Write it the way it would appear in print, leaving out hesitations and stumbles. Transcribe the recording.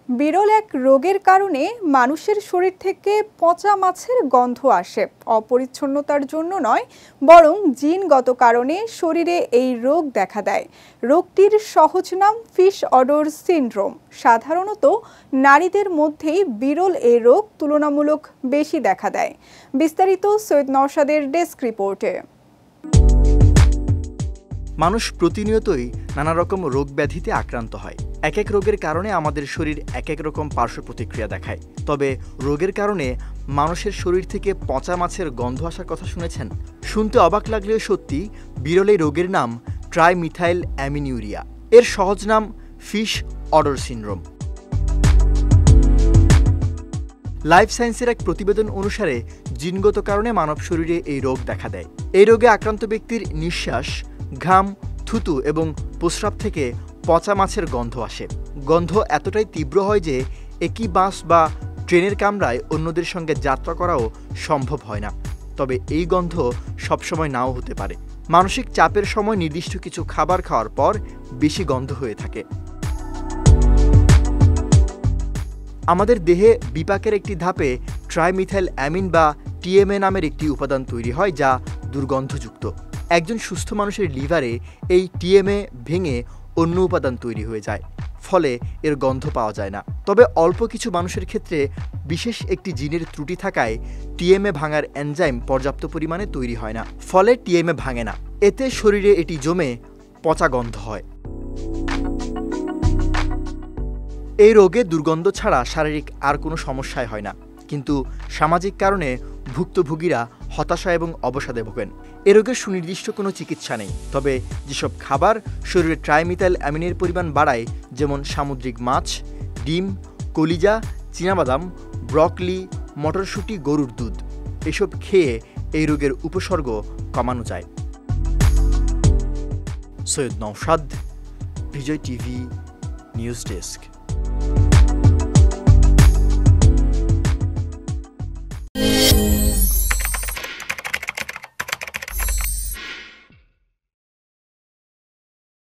বিরল এক রোগের কারণে মানুষের শরীর থেকে পচা মাছের গন্ধ আসে। অপরিচ্ছন্নতার জন্য নয়, বরং জিনগত কারণে শরীরে এই রোগ দেখা দেয়। রোগটির সহজ নাম ফিশ অডর সিনড্রোম। সাধারণত নারীদের মধ্যেই বিরল এই রোগ তুলনামূলক বেশি দেখা দেয়। বিস্তারিত সৈয়দ নওশাদের ডেস্ক রিপোর্টে। মানুষ প্রতিনিয়তই নানা রকম রোগ ব্যাধিতে আক্রান্ত হয়। এক এক রোগের কারণে আমাদের শরীর এক এক রকম পার্শ্ব প্রতিক্রিয়া দেখায়। তবে রোগের কারণে মানুষের শরীর থেকে পচা মাছের গন্ধ আসার কথা শুনেছেন? শুনতে অবাক লাগলেও সত্যি, বিরল এই রোগের নাম ট্রাইমিথাইল অ্যামিনিউরিয়া। এর সহজ নাম ফিশ অডর সিনড্রোম। লাইফ সায়েন্সের এক প্রতিবেদন অনুসারে জিনগত কারণে মানব শরীরে এই রোগ দেখা দেয়। এই রোগে আক্রান্ত ব্যক্তির নিঃশ্বাস, ঘাম, থুতু এবং প্রস্রাব থেকে পচা মাছের গন্ধ আসে। গন্ধ এতটাই তীব্র হয় যে একই বাস বা ট্রেনের কামরায় অন্যদের সঙ্গে যাত্রা করাও সম্ভব হয় না। তবে এই গন্ধ সবসময় নাও হতে পারে। মানসিক চাপের সময় নির্দিষ্ট কিছু খাবার খাওয়ার পর বেশি গন্ধ হয়ে থাকে। আমাদের দেহে বিপাকের একটি ধাপে ট্রাইমিথাইল অ্যামিন বা টিএমএ নামের একটি উপাদান তৈরি হয়, যা দুর্গন্ধযুক্ত। একজন সুস্থ মানুষের লিভারে এই টিএমএ ভেঙে অন্য উপাদান তৈরি হয়ে যায়, ফলে এর গন্ধ পাওয়া যায় না। তবে অল্প কিছু মানুষের ক্ষেত্রে বিশেষ একটি জিনের ত্রুটি থাকায় টিএমএ ভাঙার এনজাইম পর্যাপ্ত পরিমাণে তৈরি হয় না, ফলে টিএমএ ভাঙে না। এতে শরীরে এটি জমে পচা গন্ধ হয়। এই রোগে দুর্গন্ধ ছাড়া শারীরিক আর কোনো সমস্যাই হয় না, কিন্তু সামাজিক কারণে ভুক্তভোগীরা হতাশা এবং অবসাদে ভোগেন। এ রোগের সুনির্দিষ্ট কোনো চিকিৎসা নেই। তবে যেসব খাবার শরীরে ট্রাইমিথাইল অ্যামিনের পরিমাণ বাড়ায়, যেমন সামুদ্রিক মাছ, ডিম, কলিজা, চীনাবাদাম, ব্রকলি, মটরশুঁটি, গরুর দুধ, এসব খেয়ে এই রোগের উপসর্গ কমানো যায়। সৈয়দ নওশাদ, বিজয় টিভি নিউজ ডেস্ক।